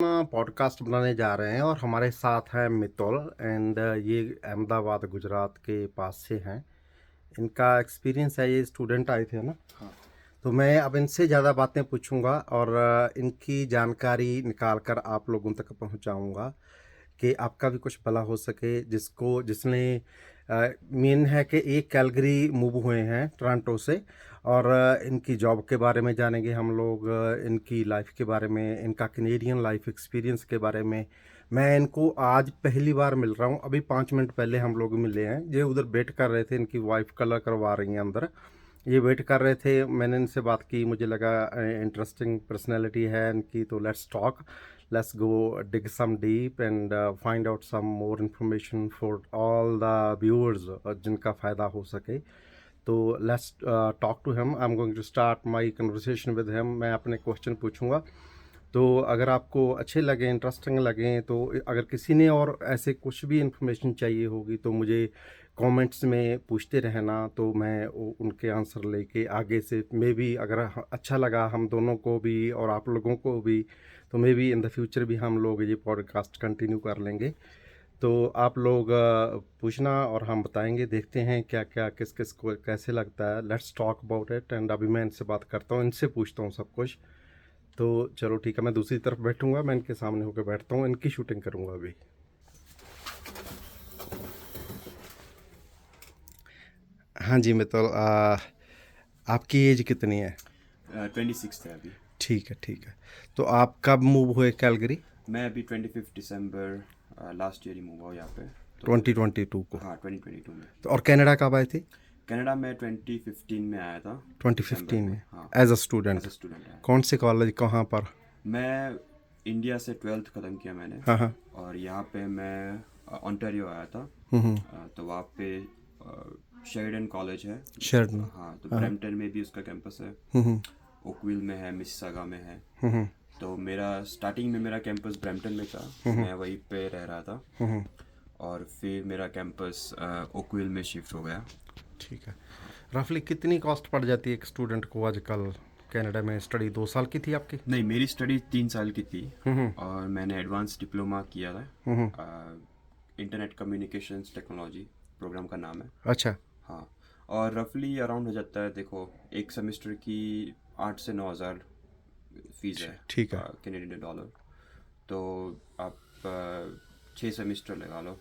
Podcast बनाने जा रहे हैं और हमारे साथ है मित्तल एंड ये अहमदाबाद गुजरात के पास से हैं। इनका एक्सपीरियंस है, ये स्टूडेंट आए थे ना। हाँ। तो मैं अब इनसे ज़्यादा बातें पूछूंगा और इनकी जानकारी निकाल कर आप लोगों तक पहुंचाऊंगा कि आपका भी कुछ भला हो सके। जिसने मेन है कि एक कैलगरी मूव हुए हैं टोरंटो से, और इनकी जॉब के बारे में जानेंगे हम लोग, इनकी लाइफ के बारे में, इनका कैनेडियन लाइफ एक्सपीरियंस के बारे में। मैं इनको आज पहली बार मिल रहा हूँ, अभी 5 मिनट पहले हम लोग मिले हैं। ये उधर वेट कर रहे थे, इनकी वाइफ कलर करवा रही हैं अंदर, ये वेट कर रहे थे। मैंने इनसे बात की, मुझे लगा इंटरेस्टिंग पर्सनैलिटी है इनकी, तो let's go dig some deep and find out some more information for all the viewers जिनका फ़ायदा हो सके। तो let's talk to him. I'm going to start my conversation with him. मैं अपने क्वेश्चन पूछूंगा, तो अगर आपको अच्छे लगे, इंटरेस्टिंग लगे, तो अगर किसी ने और ऐसे कुछ भी इंफॉर्मेशन चाहिए होगी तो मुझे कमेंट्स में पूछते रहना, तो मैं उनके आंसर लेके आगे से मे बी, अगर अच्छा लगा हम दोनों को भी और आप लोगों को भी, तो may be in the future भी हम लोग ये पॉडकास्ट कंटिन्यू कर लेंगे। तो आप लोग पूछना और हम बताएंगे, देखते हैं क्या क्या किस किस को कैसे लगता है। Let's talk about it. And अभी मैं इनसे बात करता हूँ, इनसे पूछता हूँ सब कुछ। तो चलो ठीक है, मैं दूसरी तरफ बैठूंगा, मैं इनके सामने होकर बैठता हूँ, इनकी शूटिंग करूंगा अभी। हाँ जी मित्तल, आपकी एज कितनी है? 26 है अभी। ठीक है ठीक है। तो आप कब मूव हुए कैलगरी? मैं अभी 25 दिसंबर लास्ट ईयर ही मूव हुआ यहाँ पे। तो 2022 को? हाँ, 2022 में। तो और कनाडा कब आए थे? कनाडा में 2015 में आया था। 2015 दिसंबर में? हाँ, as a as student? A student आया। कौन से कॉलेज, कहाँ पर? मैं इंडिया से 12th ख़त्म किया मैंने। हाँ हाँ। और यहाँ पे मैं ओंटारियो आया था। तो वहाँ पे शेरिडन कॉलेज है। शेरडन? हाँ, तो ब्रैम्पटन में भी उसका कैंपस है, ओकविल में है, मिसिसागा में है। तो मेरा स्टार्टिंग में मेरा कैंपस ब्रैम्पटन में था, मैं वहीं पे रह रहा था। और फिर मेरा कैंपस ओकविल में शिफ्ट हो गया। ठीक है। रफली कितनी कॉस्ट पड़ जाती है एक स्टूडेंट को आजकल कनाडा में? स्टडी 2 साल की थी आपकी? नहीं, मेरी स्टडी 3 साल की थी। और मैंने एडवांस डिप्लोमा किया था। इंटरनेट कम्युनिकेशंस टेक्नोलॉजी प्रोग्राम का नाम है। अच्छा। हाँ। और रफली अराउंड हो जाता है, देखो, एक सेमेस्टर की 8 से 9 हज़ार फीस है, ठीक है। Canadian dollar. तो आप 6 सेमेस्टर लगा लो,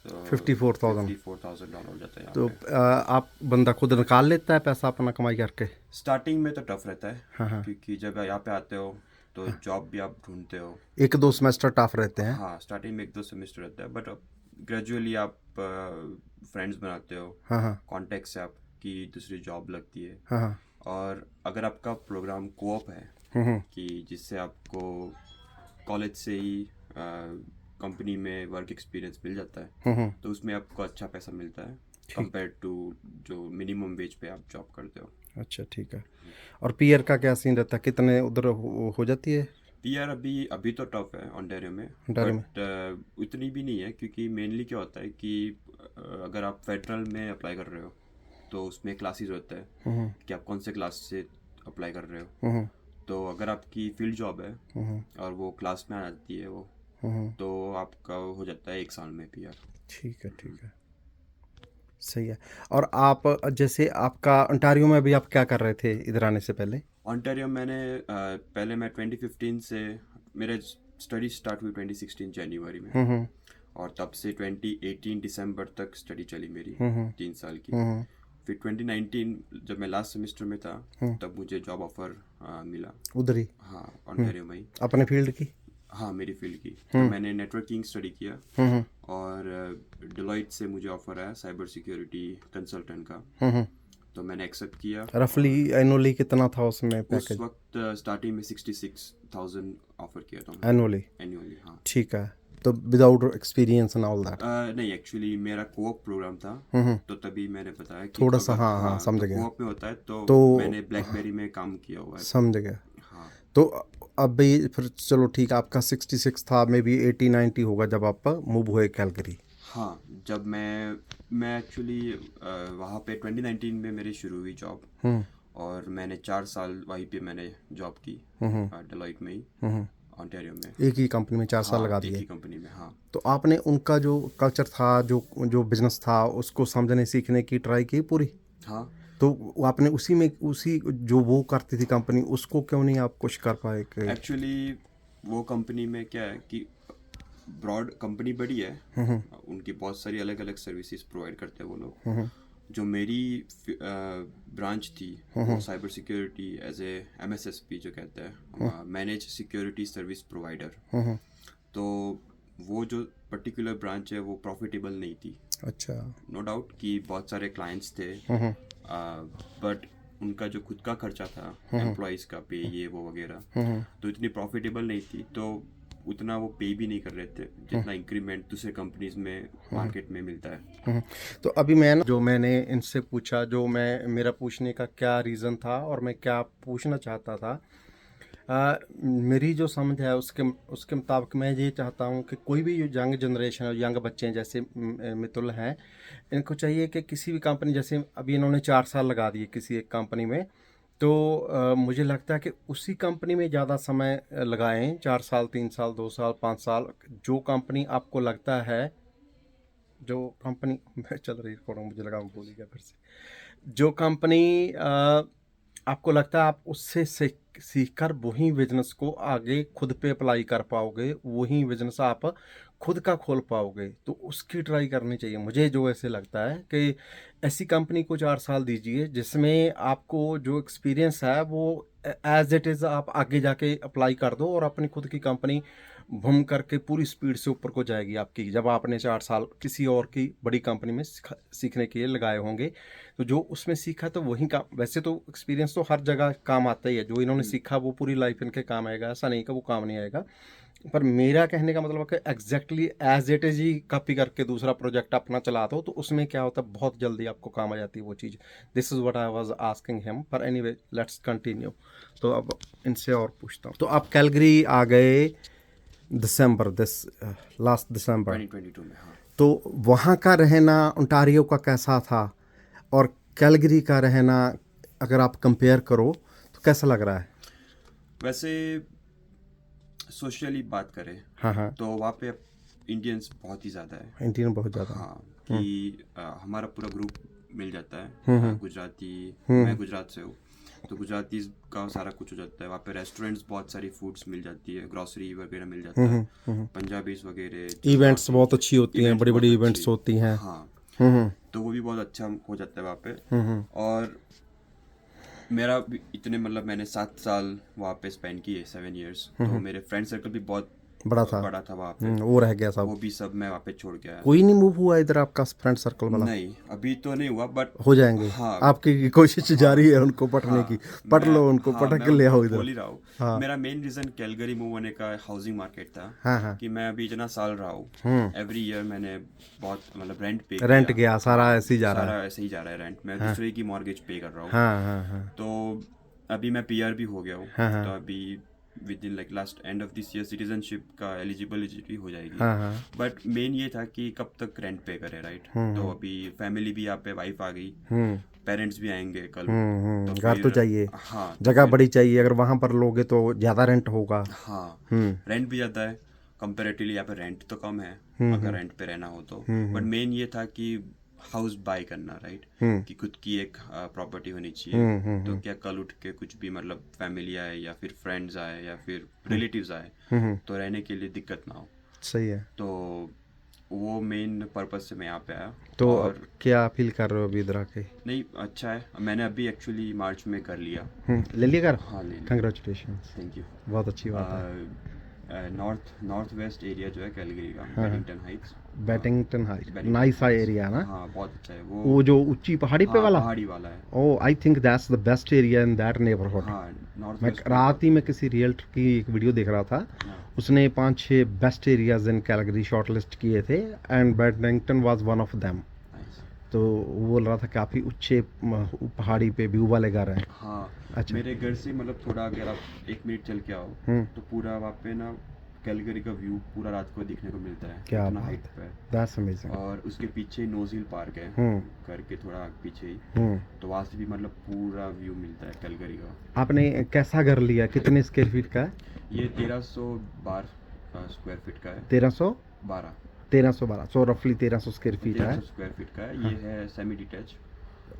तो 54,000? $54,000 हो जाता है यहाँ तो पे। आप बंदा खुद निकाल लेता है पैसा अपना कमाई करके? स्टार्टिंग में तो टफ रहता है, हाँ हाँ। क्योंकि जब यहाँ पे आते हो तो जॉब भी आप ढूंढते हो। 1-2 सेमेस्टर टफ रहते हैं? हाँ, स्टार्टिंग में 1-2 सेमेस्टर रहता है, बट अब ग्रेजुअली आप फ्रेंड्स बनाते हो, हाँ हाँ। कॉन्टेक्ट से आपकी दूसरी जॉब लगती है। हाँ हाँ। और अगर आपका प्रोग्राम कोऑप है, कि जिससे आपको कॉलेज से ही कंपनी में वर्क एक्सपीरियंस मिल जाता है, तो उसमें आपको अच्छा पैसा मिलता है कंपेयर टू जो मिनिमम वेज पे आप जॉब करते हो। अच्छा ठीक है। और पीयर का क्या सीन रहता है, कितने उधर हो जाती है? पीआर अभी अभी तो टफ है ओंटारियो में, ओंटारियो में? बट उतनी भी नहीं है, क्योंकि मेनली क्या होता है कि अगर आप फेडरल में अप्लाई कर रहे हो तो उसमें क्लासेस होता है कि आप कौन से क्लास से अप्लाई कर रहे हो। तो अगर आपकी फील्ड जॉब है और वो क्लास में आ जाती है वो, तो आपका हो जाता है 1 साल में पीआर। ठीक है ठीक है, सही है। और आप जैसे आपका ओंटारियो में अभी आप क्या कर रहे थे इधर आने से पहले? ओंटारियो मैंने पहले मैं 2015 से, मेरे स्टडी स्टार्ट हुई 2016 जनवरी में। और तब से 2018 दिसंबर तक स्टडी चली मेरी, 3 साल की। फिर 2019 जब मैं लास्ट सेमेस्टर में था, तब मुझे जॉब ऑफर मिला। उधर ही? हाँ, ओंटारियो में ही। अपने फील्ड की? हाँ, मेरी फील्ड की। तो मैंने नेटवर्किंग स्टडी किया, और डिलॉइट से मुझे ऑफर आया साइबर सिक्योरिटी कंसल्टेंट का। तो मैंने एक्सेप्ट किया। रफली एनुअली कितना था उसमें उस पैकेज? वक्त स्टार्टिंग में 66,000 ऑफर किया था एनुअली? एनुअली। हाँ। ठीक है। तो without experience and all that? नहीं, एक्चुअली मेरा कोऑप प्रोग्राम था, तो तभी मैंने बताया कि थोड़ा सा, अगर हाँ हाँ, हाँ, समझ तो गया। कोऑप में होता है, तो तो मैंने ब्लैकबेरी में काम किया हुआ है। समझ गया। हाँ। तो अब भी फिर चलो ठीक है, आपका 66 था, मे बी 80-90 होगा जब आप मूव हुए कैलगरी? हाँ, जब मैं एक्चुअली वहाँ पे 2019 में मेरी शुरू हुई जॉब। और मैंने 4 साल वहीं पे मैंने जॉब की, डेलॉइट में ही। ऑन्टेरियो में। एक ही कंपनी में 4 साल हाँ, लगा एक ही दिए। कंपनी में। हाँ तो आपने उनका जो कल्चर था, जो जो बिजनेस था, उसको समझने सीखने की ट्राई की पूरी? हाँ। तो वो आपने उसी में, उसी जो वो करती थी कंपनी, उसको क्यों नहीं आप कुछ कर पाए कि? एक्चुअली वो कंपनी में क्या है कि ब्रॉड कंपनी बड़ी है, उनकी बहुत सारी अलग अलग सर्विसेज प्रोवाइड करते हैं वो लोग। जो मेरी ब्रांच थी वो cyber security as a MSSP जो कहते हैं, मैनेज सिक्योरिटी सर्विस प्रोवाइडर। तो वो जो पर्टिकुलर ब्रांच है वो प्रॉफिटेबल नहीं थी। अच्छा। नो डाउट कि बहुत सारे क्लाइंट्स थे, बट उनका जो खुद का खर्चा था, एम्प्लॉयज़ का पे, ये वो वगैरह, तो इतनी प्रॉफिटेबल नहीं थी। तो उतना वो पे भी नहीं कर रहे थे जितना इंक्रीमेंट दूसरे कंपनीज में मार्केट में मिलता है। तो अभी मैं जो मैंने इनसे पूछा, जो मैं, मेरा पूछने का क्या रीज़न था और मैं क्या पूछना चाहता था, मेरी जो समझ है उसके उसके मुताबिक मैं ये चाहता हूँ कि कोई भी यंग जनरेशन है, यंग बच्चे हैं जैसे मितुल हैं, इनको चाहिए कि किसी भी कंपनी, जैसे अभी इन्होंने 4 साल लगा दिए किसी एक कंपनी में, तो मुझे लगता है कि उसी कंपनी में ज़्यादा समय लगाएं, 4 साल, 3 साल, 2 साल, 5 साल, जो कंपनी आपको लगता है, जो कंपनी मैं चल रही रिकॉर्डिंग, मुझे लगा मैं भूल गया फिर से, जो कंपनी आपको लगता है आप उससे सीख कर वही बिजनेस को आगे खुद पे अप्लाई कर पाओगे, वही बिजनेस आप खुद का खोल पाओगे, तो उसकी ट्राई करनी चाहिए। मुझे जो ऐसे लगता है कि ऐसी कंपनी को 4 साल दीजिए जिसमें आपको जो एक्सपीरियंस है वो एज इट इज़ आप आगे जाके अप्लाई कर दो, और अपनी खुद की कंपनी भूम करके पूरी स्पीड से ऊपर को जाएगी आपकी, जब आपने 4 साल किसी और की बड़ी कंपनी में सीखने के लिए लगाए होंगे। तो जो उसमें सीखा तो वही काम, वैसे तो एक्सपीरियंस तो हर जगह काम आता ही है, जो इन्होंने सीखा वो पूरी लाइफ इनके काम आएगा, ऐसा नहीं कि वो काम नहीं आएगा। पर मेरा कहने का मतलब है कि एग्जैक्टली एज इट इज़ ही कॉपी करके दूसरा प्रोजेक्ट अपना चला दो, तो उसमें क्या होता है, बहुत जल्दी आपको काम आ जाती है वो चीज़। This is what I was asking him, पर एनीवे लेट्स कंटिन्यू। तो अब इनसे और पूछता हूँ, तो आप कैलगरी आ गए दिसंबर, लास्ट दिसंबर, 2022 में। हाँ। तो वहाँ का रहना ओंटारियो का कैसा था, और कैलगरी का रहना अगर आप कंपेयर करो तो कैसा लग रहा है? वैसे सोशली बात करें हाँ, तो वहाँ पे इंडियंस बहुत ही ज़्यादा है। इंडियन बहुत ज़्यादा। हाँ, कि हमारा पूरा ग्रुप मिल जाता है। गुजराती, मैं गुजरात से हूँ, तो गुजराती का सारा कुछ हो जाता है वहाँ पे। रेस्टोरेंट्स बहुत सारी फूड्स मिल जाती है, ग्रोसरी वगैरह मिल जाता है, पंजाबीज वगैरह। इवेंट्स बहुत अच्छी होती हैं, बड़ी बड़ी बहुत इवेंट्स अच्छी। होती हैं। हाँ, तो वो भी बहुत अच्छा हो जाता है वहाँ पे। और मेरा भी इतने, मतलब मैंने 7 साल वहाँ पे स्पेंड किए, 7 years। तो मेरे फ्रेंड सर्कल भी बहुत बड़ा था। बड़ा था वहाँ पे। वो रह गया सब, वो भी सब मैं वहाँ पे छोड़ के आया। कोई नहीं मूव हुआ इधर आपका फ्रेंड सर्कल वाला? नहीं, अभी तो नहीं हुआ, बट हो जाएंगे। हाँ, आपकी कोशिश जारी है उनको पटने की, पट लो उनको, हाँ, पटक मैं के ले आओ उनको इधर। बोल ही रहा हूँ। हाँ। मेरा मेन रीज़न कैलगरी मूव होने का हाउसिंग मार्केट था। हाँ। कि मैं अभी इतना साल रहा हूँ, एवरी ईयर मैंने बहुत, मतलब रेंट पे रेंट किया। गया सारा, ऐसे ही जा रहा है। सारा ऐसे ही जा रहा है रेंट, मैं दूसरे की मॉर्गेज पे कर रहा हूँ। हाँ। तो अभी मैं PR भी हो गया हूँ। हाँ। तो अभी with in like last end of this year citizenship का एलिजिबिलिटी हो जाएगी। हाँ। बट मेन ये था कि कब तक रेंट पे करे, राइट। तो अभी फैमिली भी यहाँ पे, वाइफ आ गई, पेरेंट्स भी आएंगे कल। तो घर तो चाहिए, हाँ, जगह बड़ी चाहिए, अगर वहां पर लोगे तो ज्यादा रेंट होगा। हाँ, रेंट भी ज़्यादा है कंपेरेटिवली, यहाँ पे रेंट तो कम है अगर रेंट पे रहना हो तो। बट मेन ये था कि हाउस बाय करना, राइट, कि खुद की एक प्रॉपर्टी होनी चाहिए। तो क्या कल उठ के कुछ भी, मतलब फैमिली आए या फिर फ्रेंड्स आए या फिर रिलेटिव्स आए, तो रहने के लिए दिक्कत ना हो। सही है। तो वो मेन पर्पज से मैं यहाँ पे आया। तो और क्या फील कर रहे हो अभी इधर आके? नहीं, अच्छा है। मैंने अभी एक्चुअली मार्च में कर लिया। ले लिया घर? हाँ, ले लिया। Congratulation, thank you. बहुत अच्छी बात है। नॉर्थ वेस्ट एरिया जो है कैलगरी का, बैटिंगटन हाइट्स। बैटिंगटन हाइट, नाइस एरिया ना? हाँ, बहुत अच्छा है वो जो ऊंची पहाड़ी पे वाला? पहाड़ी वाला है। Oh, I think that's the best area in that neighbourhood. हाँ, नॉर्थ मैं वेस्ट। रात ही में किसी रियल्टर की एक वीडियो देख रहा था, उसने 5-6 best areas in Calgary shortlist किए थे, एंड बैटिंगटन वाज वन ऑफ देम। तो वो बोल रहा था काफ़ी ऊंचे पहाड़ी पे व्यू वाले घर हैं। हाँ, अच्छा। मेरे घर से मतलब थोड़ा, अगर आप 1 मिनट चल के आओ तो पूरा वहाँ पे ना कैलगरी का व्यू पूरा रात को देखने को मिलता है, क्या इतना बात हाइट पे है। That's amazing. और उसके पीछे ही नोज हिल पार्क है, हम्म करके थोड़ा पीछे ही, हम्म। तो वहाँ से भी मतलब पूरा व्यू मिलता है कैलगरी का। आपने कैसा घर लिया, कितने स्क्वायर फीट का है? ये 1312 स्क्वायर फीट का है। 1312 12 सो रफली 1300 स्क्वायर फीट है। 1300 स्क्वायर फीट का है। ये है सेमी डिटैच।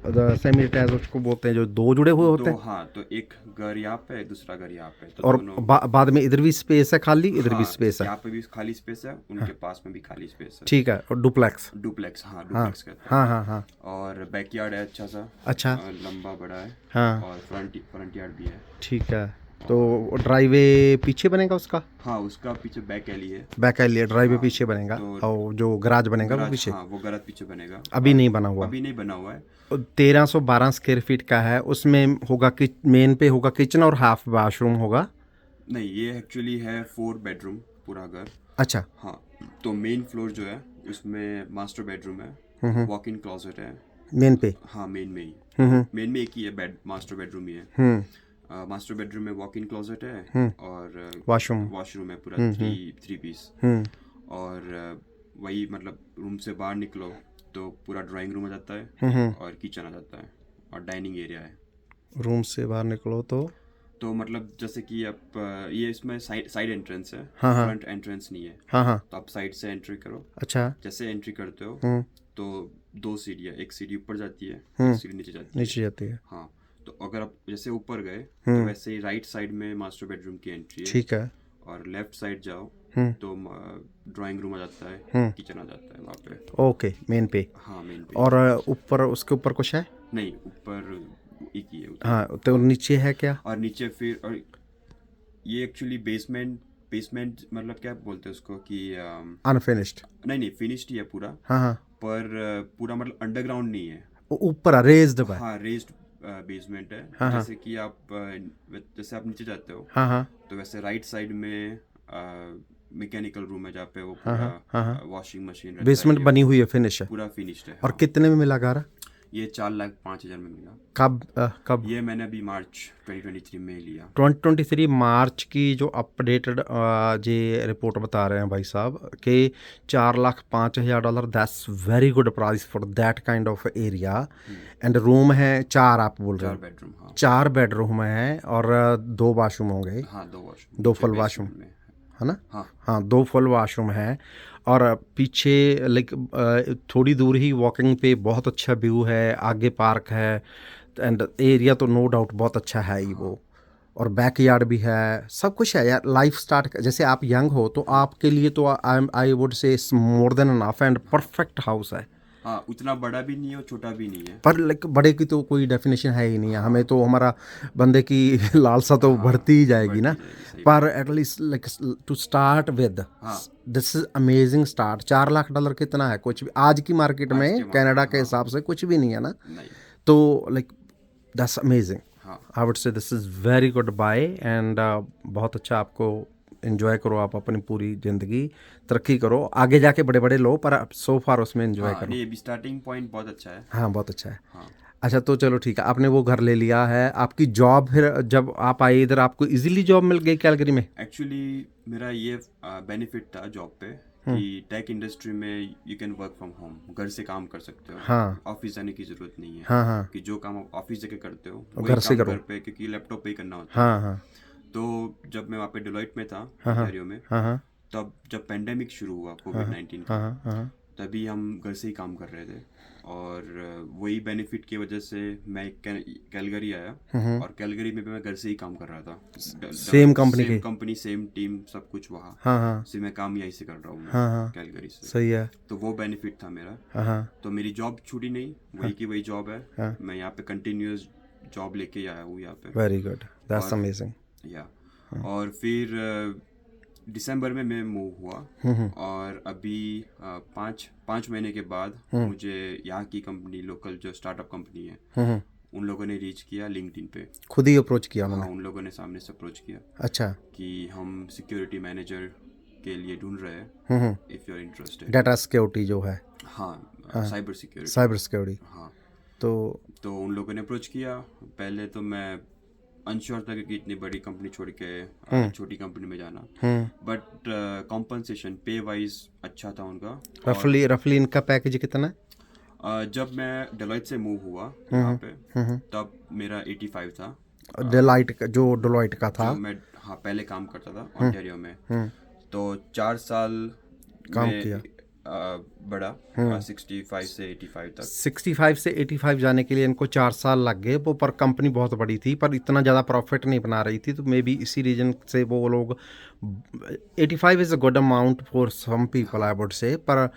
सेमी डिटैच उसको बोलते हैं जो दो जुड़े हुए होते दो, हैं। हाँ, तो एक घर यहाँ पे है, दूसरा घर यहाँ पे, तो और दोनों। बाद में इधर भी स्पेस है खाली, इधर भी हाँ, स्पेस है। यहाँ पे भी खाली स्पेस है, उनके पास में भी खाली स्पेस है। ठीक है, और डुप्लेक्स। डुप्लेक्स, हाँ, हाँ डुप्लेक्स कहते हाँ हैं। हाँ हाँ। और बैकयार्ड है अच्छा सा, अच्छा। लंबा बड़ा है। हाँ और फ्रंट यार्ड भी है। ठीक है। तो ड्राइवे पीछे बनेगा उसका? हाँ, उसका पीछे बैक एली है। बैक एलिए ड्राइवे हाँ, पीछे बनेगा, तो और जो गराज बनेगा वो गराज, पीछे। हाँ, वो गराज पीछे बनेगा। अभी और नहीं बना हुआ। अभी नहीं बना हुआ है। 1312 स्क्वायर फीट का है, उसमें होगा कि मेन पे होगा किचन और हाफ वॉशरूम होगा। नहीं, ये एक्चुअली है 4 बेडरूम पूरा घर। अच्छा। हाँ, तो मेन फ्लोर जो है उसमें मास्टर बेडरूम है, वॉक इन क्लोजेट है। मेन पे। हाँ, मेन में ही, तो मेन में एक ही है बेड, मास्टर बेडरूम ही है। मास्टर बेडरूम में वॉक इन क्लोजेट है, और वॉशरूम। वॉशरूम है पूरा, थ्री पीस। और वही मतलब रूम से बाहर निकलो तो पूरा ड्राइंग रूम आ जाता है, और किचन आ जाता है, और डाइनिंग एरिया है। रूम से बाहर निकलो तो मतलब जैसे कि आप ये इसमें साइड एंट्रेंस है, हाँ हाँ फ्रंट एंट्रेंस नहीं है। हाँ हाँ। तो आप साइड से एंट्री करो। अच्छा। जैसे एंट्री करते हो तो 2 सीढ़ियाँ, एक सीढ़ी ऊपर जाती है, एक सीढ़ी नीचे जाती है। नीचे जाती है। हाँ, तो अगर आप जैसे ऊपर गए तो वैसे ही राइट साइड में मास्टर बेडरूम की एंट्री है। ठीक है। और लेफ्ट साइड जाओ तो ड्राइंग रूम आ जाता है, किचन आ जाता है वहाँ पे। ओके, मेन पे। हाँ, मेन पे। और ऊपर, उसके ऊपर कुछ है? नहीं, ऊपर एक ही है उतना। हाँ, तो नीचे है क्या? और नीचे फिर, और ये एक्चुअली बेसमेंट मतलब क्या बोलते हैं उसको कि अनफिनिश्ड। नहीं, फिनिश्ड ही है पूरा। हाँ हाँ। पर पूरा मतलब अंडरग्राउंड नहीं है। ऊपर रेज्ड है। हाँ, रेज्ड बेसमेंट है। हाँ हाँ जैसे कि आप जैसे आप नीचे जाते हो हाँ हाँ तो वैसे राइट साइड में मैकेनिकल रूम है, जहाँ पे वो हाँ पूरा हाँ। वॉशिंग मशीन रहता है, बेसमेंट ये बनी वो हुई है, फिनिश है। पूरा फिनिश्ड है। और हाँ, कितने में मिला घर? ये 4,05,000 में मिला। कब? ये मैंने अभी मार्च 2023 में लिया। 2023 मार्च की जो अपडेटेड जे रिपोर्ट बता रहे हैं भाई साहब कि $4,05,000। That's very good price for that kind of area. And room है 4, आप बोल रहे 4 हो? बेडरूम, हाँ। 4 बेडरूम है और 2 वाशरूम होंगे। हाँ, 2 वॉशरूम, 2 नीचे फुल basement वाशरूम में। है ना? हाँ, हाँ, 2 फुल वाशरूम है। और पीछे लाइक थोड़ी दूर ही वॉकिंग पे बहुत अच्छा व्यू है, आगे पार्क है। एंड एरिया तो नो डाउट बहुत अच्छा है ही वो। और बैकयार्ड भी है, सब कुछ है यार। लाइफ स्टार्ट, जैसे आप यंग हो तो आपके लिए तो आई वुड से more than enough and perfect house है। हाँ, उतना बड़ा भी नहीं है और छोटा भी नहीं है। पर लाइक बड़े की तो कोई डेफिनेशन है ही नहीं है। हमें तो हमारा बंदे की लालसा तो बढ़ती ही जाएगी ना। बढ़ती जाएगी, सही पर at least like to start with हाँ। This is amazing start. $4 lakh कितना है? कुछ भी आज की मार्केट आज में, के मार्केट कनाडा में, के हाँ। हिसाब से कुछ भी नहीं है ना। नहीं, तो लाइक दैट्स अमेजिंग। हाँ, I would say this is very good buy. And बहुत अच्छा, आपको एंजॉय करो आप अपनी पूरी ज़िंदगी, तरक्की करो, आगे जाके बड़े बड़े लो, पर सो फार उसमें एंजॉय हाँ। करो। नहीं, अभी स्टार्टिंग पॉइंट बहुत अच्छा है। हाँ, बहुत अच्छा है। हाँ, अच्छा, तो चलो ठीक है, आपने वो घर ले लिया है। आपकी जॉब, फिर जब आप आए इधर आपको इजीली जॉब मिल गई कैलगरी में? एक्चुअली मेरा ये बेनिफिट था जॉब पे कि टेक इंडस्ट्री में you can work from home, घर से काम कर सकते हो। हाँ ऑफिस जाने की जरूरत नहीं है। हाँ हाँ। कि जो काम आप ऑफिस जाके करते हो और वही घर से काम करो। घर पे, क्योंकि लैपटॉप पे ही करना होता है। हाँ हाँ तो जब मैं वहाँ पे डिलॉइट में था, हाँ हाँ ओंटारियो में, हाँ हाँ तब जब पेंडेमिक शुरू हुआ कोविड-19 हाँ का, हाँ हाँ। तभी हम घर से ही काम कर रहे थे। और वही बेनिफिट की वजह से मैं कैलगरी आया, और कैलगरी में भी मैं घर से ही काम कर रहा था। सेम कंपनी के? सेम कंपनी, सेम टीम, सब कुछ वहाँ हाँ हाँ से मैं काम यहीं से कर रहा हूँ, हाँ मैं हाँ। कैलगरी से। सही है। तो वो बेनिफिट था मेरा। हाँ हाँ तो मेरी जॉब छूटी नहीं, वही की वही जॉब है। हाँ। मैं यहाँ पे कंटिन्यूस जॉब लेके आया हूँ यहाँ पे। वेरी गुड, दैट्स और अमेजिंग। या और फिर दिसंबर में मैं मूव हुआ, और अभी 5 महीने के बाद मुझे यहाँ की कंपनी, लोकल जो स्टार्टअप कंपनी है, उन लोगों ने रीच किया लिंक्डइन पे। खुद ही अप्रोच किया हाँ, उन्होंने? उन लोगों ने सामने से अप्रोच किया अच्छा। कि हम सिक्योरिटी मैनेजर के लिए ढूंढ रहे हैं, if you are interested. Data security जो है? हाँ, साइबर सिक्योरिटी। Cyber security. हाँ, तो तो उन लोगों ने अप्रोच किया। पहले तो मैं अनश्योर था कि इतनी बड़ी कंपनी छोड़ के छोटी कंपनी में जाना, बट कॉम्पनसेशन पे वाइज अच्छा था उनका। रफली रफली इनका पैकेज कितना है? जब मैं डेलॉइट से मूव हुआ यहाँ पे, तब मेरा 85 था। डेलाइट का, जो डेलॉइट का था जो मैं हाँ पहले काम करता था ओंटारियो में, तो 4 साल काम में किया। बढ़ा 65 से 85 तक। 65 से 85 जाने के लिए इनको 4 साल लग गए। वो पर कंपनी बहुत बड़ी थी, पर इतना ज़्यादा प्रॉफिट नहीं बना रही थी, तो मे बी इसी रीजन से वो लोग 85 is a good amount for some people I would say, पर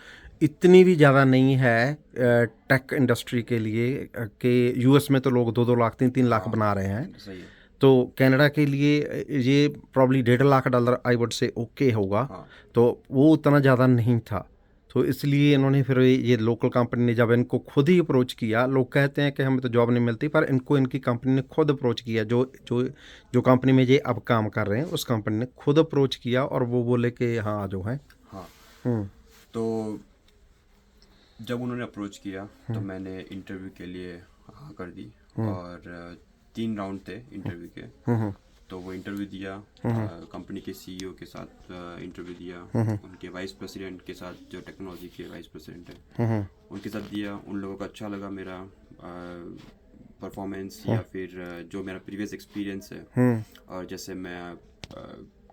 इतनी भी ज़्यादा नहीं है टेक इंडस्ट्री के लिए कि यूएस में तो लोग 2-2 लाख 3-3 लाख बना रहे हैं। सही है। तो कनाडा के लिए ये प्रॉब्ली $1.5 लाख आई वुड से ओके होगा। तो वो उतना ज़्यादा नहीं था, तो इसलिए इन्होंने फिर ये लोकल कंपनी ने जब इनको खुद ही अप्रोच किया, लोग कहते हैं कि हमें तो जॉब नहीं मिलती, पर इनको इनकी कंपनी ने खुद अप्रोच किया। जो जो जो कंपनी में ये अब काम कर रहे हैं उस कंपनी ने खुद अप्रोच किया और वो बोले कि हाँ जो है। हाँ, तो जब उन्होंने अप्रोच किया तो मैंने इंटरव्यू के लिए हाँ कर दी, और 3 राउंड थे इंटरव्यू के। तो वो इंटरव्यू दिया, कंपनी के सीईओ के साथ इंटरव्यू दिया, उनके वाइस प्रेसिडेंट के साथ, जो टेक्नोलॉजी के वाइस प्रेसिडेंट है उनके साथ दिया। उन लोगों को अच्छा लगा मेरा परफॉर्मेंस या फिर जो मेरा प्रीवियस एक्सपीरियंस है, और जैसे मैं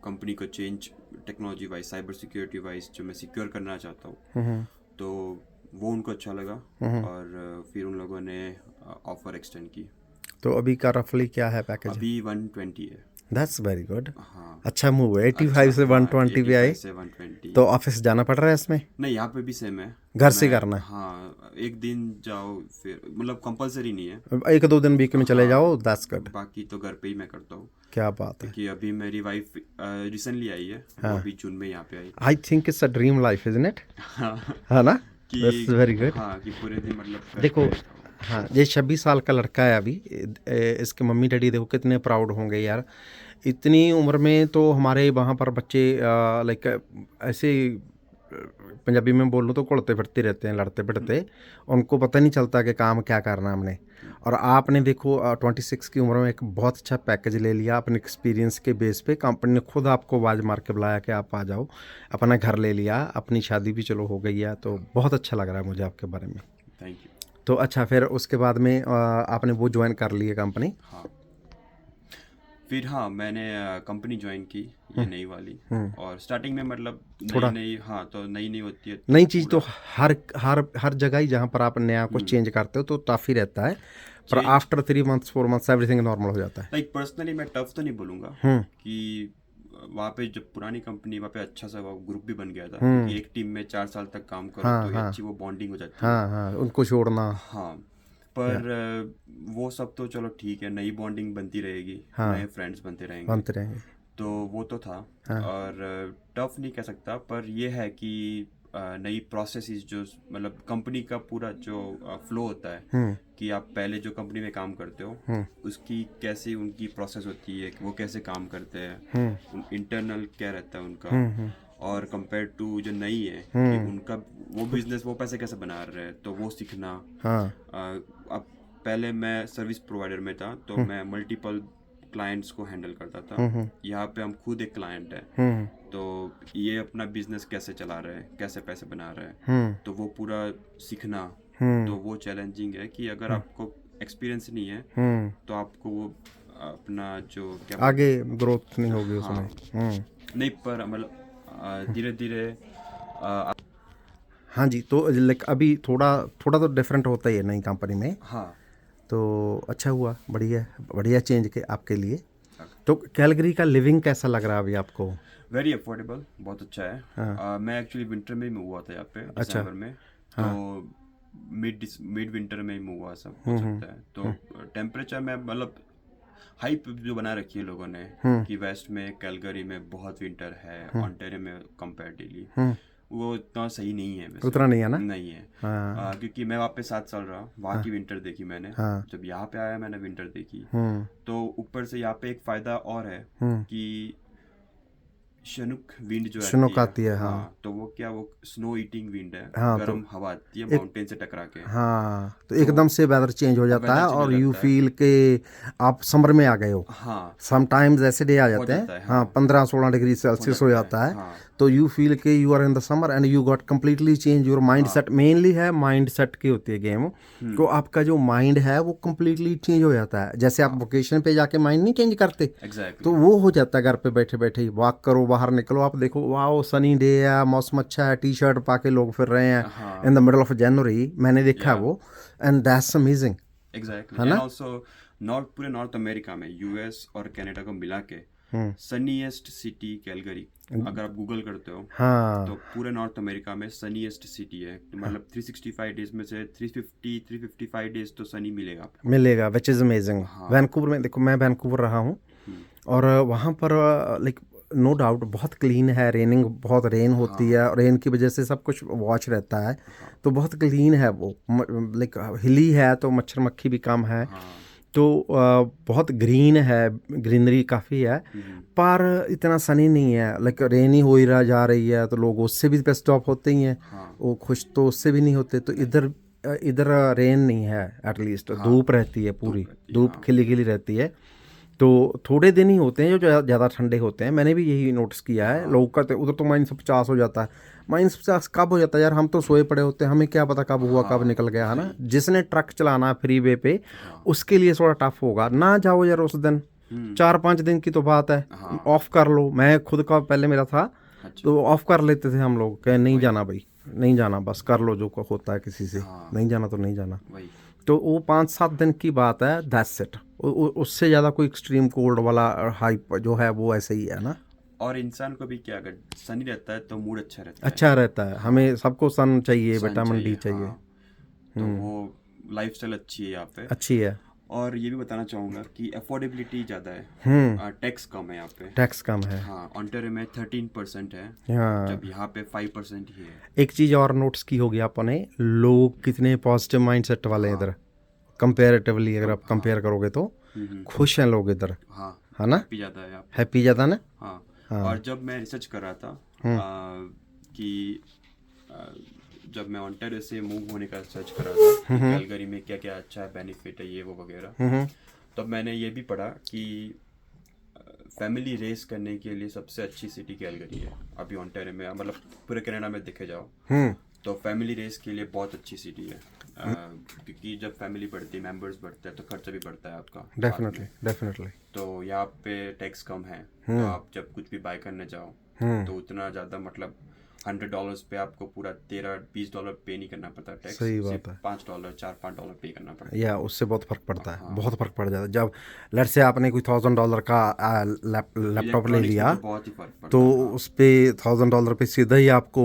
कंपनी को change technology wise, cyber security wise जो मैं सिक्योर करना चाहता हूँ, तो वो उनको अच्छा लगा, और फिर उन लोगों ने ऑफर एक्सटेंड की। तो अभी का रफली क्या है पैकेज? अभी 120 है। That's very good. हाँ, अच्छा मूव है। 85 से 120 पे आए, 85 से 120। तो ऑफिस जाना पड़ रहा है इसमें? नहीं, यहाँ पे भी सेम है, घर से करना है? हाँ, एक दिन जाओ, फिर मतलब कंपलसरी नहीं है, 1-2 दिन वीक में चले जाओ, दैट्स गुड। बाकी तो घर पे ही मैं करता हूँ। क्या बात है। क्योंकि अभी मेरी वाइफ रिसेंटली आई है, वो अभी जून में यहाँ पे आई। I think it's a dream life isn't it, है ना? That's very good. हाँ, कि पूरे दिन मतलब देखो, हाँ, ये 26 साल का लड़का है अभी, इसके मम्मी डैडी देखो कितने प्राउड होंगे यार। इतनी उम्र में तो हमारे वहाँ पर बच्चे लाइक ऐसे पंजाबी में बोल लो तो कुड़ते फिरते रहते हैं, लड़ते फिरते, उनको पता नहीं चलता कि काम क्या करना हमने। और आपने देखो 26 की उम्र में एक बहुत अच्छा पैकेज ले लिया अपने एक्सपीरियंस के बेस पे। कंपनी ने खुद आपको आवाज़ मार के बुलाया कि आप आ जाओ, अपना घर ले लिया, अपनी शादी भी चलो हो गई है, तो बहुत अच्छा लग रहा है मुझे आपके बारे में। Thank you. तो अच्छा, फिर उसके बाद में आपने वो ज्वाइन कर ली है कंपनी? हाँ, फिर हाँ मैंने कंपनी ज्वाइन की, ये नई वाली, और स्टार्टिंग में मतलब नई हाँ, तो नई होती है, नई चीज़ तो हर हर हर जगह ही जहाँ पर आप नया कुछ चेंज करते हो तो टफ ही रहता है, पर after 3 months 4 months everything normal हो जाता है। लाइक पर्सनली मैं टफ तो नहीं बोलूँगा, कि वहाँ पे जब पुरानी कंपनी, वहाँ पे अच्छा सा ग्रुप भी बन गया था, क्योंकि एक टीम में 4 साल तक काम करो तो अच्छी वो बॉन्डिंग हो जाती है। हाँ, उनको छोड़ना। हाँ, पर वो सब तो चलो ठीक है, नई बॉन्डिंग बनती रहेगी, नए फ्रेंड्स बनते रहेंगे, तो वो तो था। और टफ नहीं कह सकता, पर ये है कि नई प्रोसेसेस, जो मतलब कंपनी का पूरा जो फ्लो होता है, कि आप पहले जो कंपनी में काम करते हो उसकी कैसे उनकी प्रोसेस होती है, कि वो कैसे काम करते हैं, इंटरनल क्या रहता है उनका, और कंपेयर टू जो नई है कि उनका वो बिजनेस वो पैसे कैसे बना रहे हैं, तो वो सीखना। अब पहले मैं सर्विस प्रोवाइडर में था, तो मैं मल्टीपल क्लाइंट्स को हैंडल करता था। यहाँ पे हम खुद एक क्लाइंट है, तो ये अपना बिजनेस कैसे चला रहे हैं, कैसे पैसे बना रहे हैं, तो वो पूरा सीखना। तो वो चैलेंजिंग है कि अगर आपको एक्सपीरियंस नहीं है तो आपको वो अपना जो क्या आगे ग्रोथ नहीं होगी उसमें। नहीं, पर मतलब धीरे धीरे हाँ जी, तो लाइक अभी थोड़ा तो डिफरेंट होता ही है नई कंपनी में। हाँ, तो अच्छा हुआ, बढ़िया चेंज के आपके लिए। तो कैलगरी का लिविंग कैसा लग रहा है अभी आपको? वेरी अफोर्डेबल, बहुत अच्छा है। मैं एक्चुअली विंटर में ही मूव हुआ था यहाँ पे, दिसंबर में, तो मिड विंटर में ही मूव हुआ, सब हो सकता है। तो टेम्परेचर में मतलब हाइप जो बना रखी है लोगों ने कि वेस्ट में कैलगरी में बहुत विंटर है, ओंटारियो में कंपैरेटिवली, वो इतना सही नहीं है वैसे। उतना नहीं है ना? नहीं है। क्योंकि मैं वहाँ पे 7 साल रहा, वहाँ की विंटर देखी मैंने। जब यहाँ पे आया मैंने विंटर देखी। तो ऊपर से यहाँ पे एक फायदा और है कि शनुक विंड जो शुनक आती आती है, है, हाँ। हाँ, तो वो क्या, वो स्नो ईटिंग विंड है, हाँ, तो गर्म हवा आती है एक माउंटेन से टकरा के। हाँ, तो तो एकदम से वेदर चेंज हो जाता वेदर है चेंज हो और यू जाता है। फील के आप समर में आ गए हो। हाँ, समटाइम्स ऐसे डे आ हो जाते हैं, जाता है, हाँ, हाँ, 15-16 डिग्री हो सेल्सियस हो जाता है, जाता है। हाँ, तो यू फील के you are in the summer and you got completely change your mind हाँ, सेट। मेनली है माइंड सेट की होती है गेम, तो आपका जो माइंड है वो कम्प्लीटली चेंज हो जाता है। जैसे आप हाँ, वोकेशन पे जाके माइंड नहीं चेंज करते, तो एग्जैक्टली, वो हो जाता है घर पे बैठे बैठे ही। वॉक करो, बाहर निकलो, आप देखो वाह सनी डे है, मौसम अच्छा है, टी शर्ट पा के लोग फिर रहे हैं हाँ, in the middle of January, मैंने देखा है या वो। एंड दैट्स अमेजिंग, एग्जैक्टली, है एंड ना। ऑल्सो पूरे नॉर्थ अमेरिका में, यूएस और कनाडा को मिला के हम्म। सनीएस्ट सिटी कैलगरी, अगर आप गूगल करते हो तो हाँ, पूरे नॉर्थ अमेरिका में सनीएस्ट सिटी है। तो मतलब 365 डेज में से 355 डेज तो सनी मिलेगा आपको। मिलेगा, विच इज़ अमेजिंग। हाँ, वैंकूवर में देखो, मैं वैंकूवर रहा हूँ, हम्म, और वहाँ पर लाइक नो डाउट बहुत क्लीन है, रेनिंग बहुत रेन होती हाँ, है, और रेन की वजह से सब कुछ वॉच रहता है, हाँ, तो बहुत क्लीन है वो। लाइक हिली है तो मच्छर मक्खी भी कम है, हाँ, तो बहुत ग्रीन है, ग्रीनरी काफ़ी है। हम्म, पर इतना सनी नहीं है, लाइक रेन ही हो ही रहा जा रही है, तो लोग उससे भी पेस्ट ऑफ होते ही हैं, हाँ, वो खुश तो उससे भी नहीं होते। तो नहीं, इधर इधर रेन नहीं है, एटलीस्ट हाँ, धूप रहती है, पूरी धूप रहती है, धूप हाँ, खिली खिली रहती है। तो थोड़े दिन ही होते हैं जो ज़्यादा ठंडे होते हैं, मैंने भी यही नोटिस किया है। हाँ, लोग कहते हैं उधर तो -50 हो जाता है। -50 कब हो जाता है यार, हम तो सोए पड़े होते हैं, हमें क्या पता कब हुआ कब हाँ, निकल गया, है ना। वही, जिसने ट्रक चलाना है फ्री वे पे, हाँ, उसके लिए थोड़ा टफ होगा, ना जाओ यार उस दिन। हम्म, 4-5 दिन की तो बात है, हाँ, ऑफ कर लो। मैं खुद का पहले मेरा था, अच्छा, तो ऑफ कर लेते थे हम लोग, कहे नहीं वही, जाना भाई, नहीं जाना, बस कर लो जो होता है किसी से, हाँ, नहीं जाना तो नहीं जाना। वही, तो वो 5-7 दिन की बात है, दैट्स इट। उससे ज़्यादा कोई एक्सट्रीम कोल्ड वाला हाइप जो है वो ऐसे ही है ना। और इंसान को भी क्या, अगर सनी रहता है तो मूड अच्छा रहता है। अच्छा रहता है, हाँ, हमें सबको सन चाहिए, सन विटामिन डी चाहिए, चाहिए। हाँ, तो वो लाइफस्टाइल अच्छी है यहाँ पे। अच्छी है। और ये भी बताना चाहूँगा कि अफोर्डेबिलिटी ज़्यादा हम्म। है, टैक्स कम है यहाँ पे। टैक्स कम है। हाँ, ऑन्टारियो में 13% है, हाँ, जब यहाँ पे 5% ही है। एक चीज़ और नोट्स की होगी आपने, लोग कितने पॉजिटिव माइंडसेट वाले हैं हाँ, इधर, कंपेरेटिवली अगर आप हाँ, कंपेयर करोगे तो हम्म, खुश हैं लोग इधर, हाँ, है ना। हैप्पी ज़्यादा है यहाँ पे। हैप्पी ज़्यादा ना। हाँ, और हाँ। जब मैं रिसर्च कर रहा था हम्म। कि आ, जब मैं ऑन्टारियो से मूव होने का सर्च कर रहा था कि कैलगरी में क्या क्या अच्छा बेनिफिट है, ये वो वगैरह, हम्म। तब मैंने ये भी पढ़ा कि फैमिली रेस करने के लिए सबसे अच्छी सिटी कैलगरी है अभी ऑन्टारियो में, मतलब पूरे कनाडा में देखे जाओ हम्म। तो फैमिली रेस के लिए बहुत अच्छी सिटी है। क्योंकि जब फैमिली बढ़ती है, मेंबर्स बढ़ते हैं, तो खर्चा भी बढ़ता है आपका साथ डेफिनेटली में। डेफिनेटली। तो यहाँ पे टैक्स कम है, तो आप जब कुछ भी बाय करने जाओ तो उतना ज़्यादा, मतलब $100 पे आपको पूरा $13-20 पे नहीं करना पड़ता टैक्स, सही बात सिर्फ है। $5 4-5 पे करना पड़ता या उससे बहुत फ़र्क पड़ता है, हाँ, बहुत फ़र्क पड़ जाता है। जब लेट्स से आपने कोई $1000 का है। लैपटॉप ले इलेक्ट्रॉनिक्स में लिया, तो बहुत ही फ़र्क तो पड़ता है, हाँ। उस पे $1000 पे सीधा ही आपको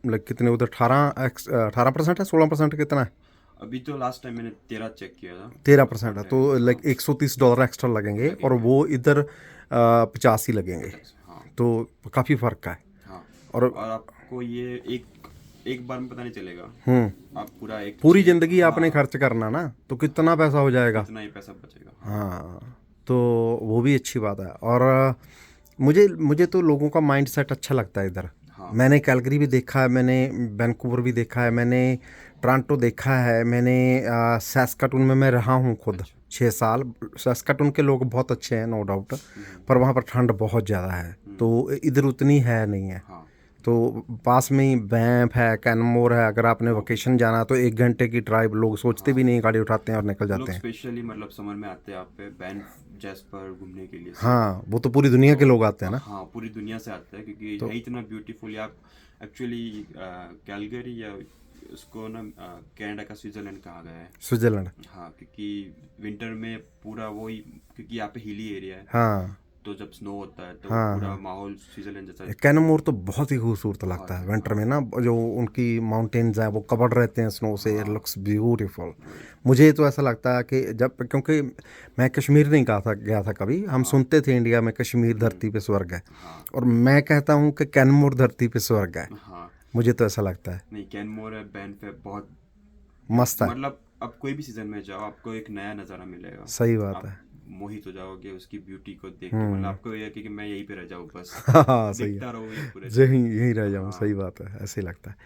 लाइक कितने उधर 18% है, 16% कितना है, अभी तो लास्ट टाइम मैंने 13 चेक किया था 13% है, तो ऑन्टारियो में, हाँ, लाइक $130 एक्स्ट्रा लगेंगे, और लगेंगे, वो इधर 85 लगेंगे, 50, हाँ, तो काफ़ी फ़र्क है। हाँ। और और आपको ये एक एक बार में पता नहीं चलेगा, आप पूरा एक पूरी चीज, ज़िंदगी आपने हाँ, खर्च करना ना, तो कितना पैसा हो जाएगा। कितना ही पैसा बचेगा, हाँ, हाँ, तो वो भी अच्छी बात है। और मुझे मुझे तो लोगों का माइंड सेट अच्छा लगता है इधर। हाँ, मैंने कैलगरी भी देखा है, मैंने वैंकूवर भी देखा है, मैंने टोरंटो देखा है, मैंने सैस्काटून में मैं रहा हूँ खुद अच्छा, 6 साल। सैस्काटून के लोग बहुत अच्छे हैं, नो डाउट, पर वहाँ पर ठंड बहुत ज़्यादा है, तो इधर उतनी है नहीं है। हाँ, तो पास में ही बैंफ है, कैनमोर है, अगर आपने वोकेशन जाना तो 1 घंटे की ड्राइव, लोग सोचते भी नहीं, गाड़ी उठाते हैं और निकल लोग जाते हैं। स्पेशली मतलब समर में आते हैं यहाँ पे बैंफ जैस्पर घूमने के लिए सिर्फ। हाँ, वो तो पूरी दुनिया तो के लोग आते हैं ना। हाँ, पूरी दुनिया से आते हैं क्योंकि तो है इतना ब्यूटीफुल। आप एक्चुअली कैलगरी या उसको ना कनाडा का स्विट्जरलैंड कहा गया है। स्विट्जरलैंड। हाँ, क्योंकि विंटर में पूरा वही, क्योंकि यहाँ पे हिली एरिया है, हाँ तो जब स्नो होता है तो वो हाँ पूरा हाँ, माहौल स्विट्जरलैंड जैसा कैनमोर तो बहुत ही खूबसूरत लगता बहुत है है, विंटर हाँ, में ना, जो उनकी माउंटेन्स हैं वो कवर्ड रहते हैं स्नो से, इट हाँ, लुक्स ब्यूटीफुल। वही, मुझे तो ऐसा लगता है कि जब, क्योंकि मैं कश्मीर नहीं गया था कभी, हम हाँ, सुनते थे इंडिया में कश्मीर धरती पे स्वर्ग है, हाँ, और मैं कहता हूँ कि कैनमोर धरती पे स्वर्ग है। हाँ, मुझे तो ऐसा लगता है। नहीं, कैनमोर है, बैंफ है, बहुत मस्त है। मतलब अब कोई भी सीजन में जाओ आपको एक नया नज़ारा मिलेगा। सही बात आप है। मोहित हो जाओगे उसकी ब्यूटी को देख के, मतलब आपको ये है कि मैं यहीं पे रह जाऊँ बस, हाँ सही दिखता है, रहूँ ये पूरे यहीं यहीं रह जाऊँ, हाँ। सही बात है, ऐसे ही लगता है।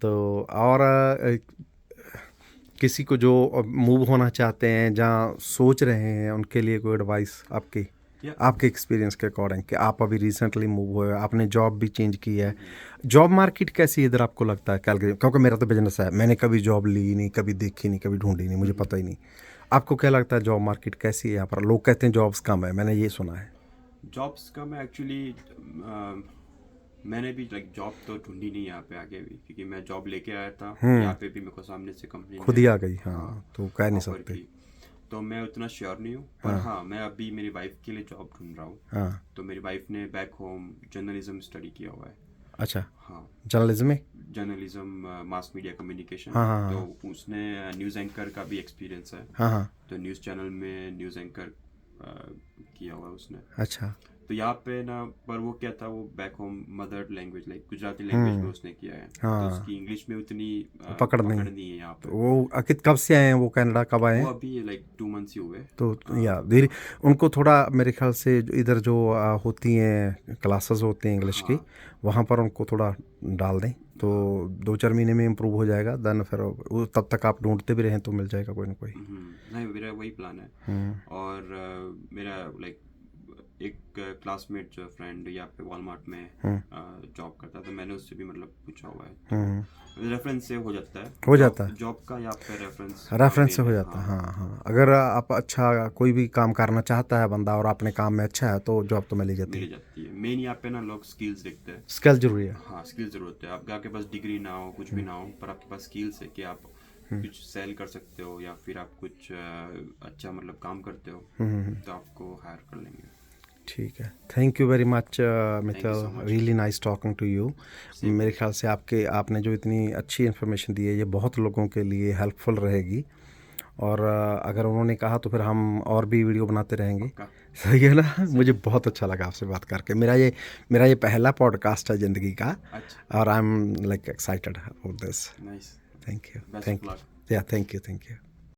तो और किसी को जो मूव होना चाहते हैं, जहाँ सोच रहे हैं, उनके लिए कोई एडवाइस आपकी, या आपके एक्सपीरियंस के अकॉर्डिंग, कि आप अभी रिसेंटली मूव हुए हो, आपने जॉब भी चेंज की है, जॉब मार्केट कैसी इधर आपको लगता है कैलगरी? क्योंकि मेरा तो बिजनेस है, मैंने कभी जॉब ली नहीं, कभी देखी नहीं, कभी ढूंढी नहीं, मुझे पता ही नहीं। आपको क्या लगता है जॉब मार्केट कैसी है यहाँ पर? लोग कहते हैं जॉब्स कम है, मैंने ये सुना है। जॉब्स का मैं एक्चुअली मैंने भी लाइक जॉब तो ढूंढी नहीं यहाँ पे आगे भी, क्योंकि मैं जॉब लेके आया था यहाँ पे भी, मेरे को सामने से कंपनी खुद ही ने आ गई, हाँ हाँ, तो कह नहीं ऑफर सकते। की। तो मैं उतना श्योर नहीं हूँ, पर हाँ मैं अभी मेरी वाइफ के लिए जॉब ढूंढ रहा हूँ। हाँ, तो मेरी वाइफ ने बैक होम जर्नलिज्म स्टडी किया हुआ है। अच्छा, हाँ, जर्नलिज्म में, जर्नलिज्म मास मीडिया कम्युनिकेशन। हाँ हाँ तो हाँ उसने न्यूज़ एंकर का भी एक्सपीरियंस है। हाँ हाँ, तो न्यूज़ चैनल में न्यूज़ एंकर किया हुआ है उसने। अच्छा, तो यहाँ पे ना, पर वो क्या था, वो back home mother language like Gujarati language में उसने किया है, तो हाँ, उसकी इंग्लिश में उतनी पकड़ पकड़ नहीं। नहीं है यहाँ तो पे। वो अकित कब से आए हैं, वो कनाडा कब आए वो हैं? अभी लाइक 2 मंथ्स ही हुए। तो हाँ या धीरे, उनको थोड़ा मेरे ख्याल से इधर जो होती हैं क्लासेस होती हैं इंग्लिश की, हाँ वहाँ पर उनको थोड़ा डाल दें, तो 2-4 महीने में इम्प्रूव हो जाएगा। देन फिर तब तक आप ढूंढते भी रहें तो मिल जाएगा कोई ना कोई। नहीं, मेरा वही प्लान है। और मेरा लाइक एक क्लासमेट जो फ्रेंड यहाँ पे वॉलमार्ट में जॉब करता है, तो मैंने उससे भी मतलब पूछा हुआ है, तो रेफरेंस से हो जाता है। हो जाता है, जॉब का यहाँ पे रेफरेंस रेफरेंस से मेन हो है। जाता है, हाँ हाँ हाँ। अगर आप अच्छा कोई भी काम करना चाहता है बंदा और अपने काम में अच्छा है, तो जॉब तो मिल ही जाती मिल है। जाती है। मेन यहाँ पे ना लोग स्किल्स देखते हैं। स्किल जरूरी है। हाँ, स्किल्स जरूरत है। आपके पास डिग्री ना हो, कुछ भी ना हो, पर आपके पास स्किल्स है कि आप कुछ सेल कर सकते हो, या फिर आप कुछ अच्छा मतलब काम करते हो, तो आपको हायर कर लेंगे। ठीक है, thank you very much thank you Mittal, so much. Really nice talking to you. मेरे ख्याल से आपने जो इतनी अच्छी इन्फॉर्मेशन दी है, ये बहुत लोगों के लिए हेल्पफुल रहेगी। और अगर उन्होंने कहा तो फिर हम और भी वीडियो बनाते रहेंगे। पक्का। सही है ना? मुझे बहुत अच्छा लगा आपसे बात करके। मेरा ये पहला पॉडकास्ट है ज़िंदगी का, अच्छा, और I am like excited about this. Nice. Thank you, best thank of luck. You, या थैंक यू, थैंक यू।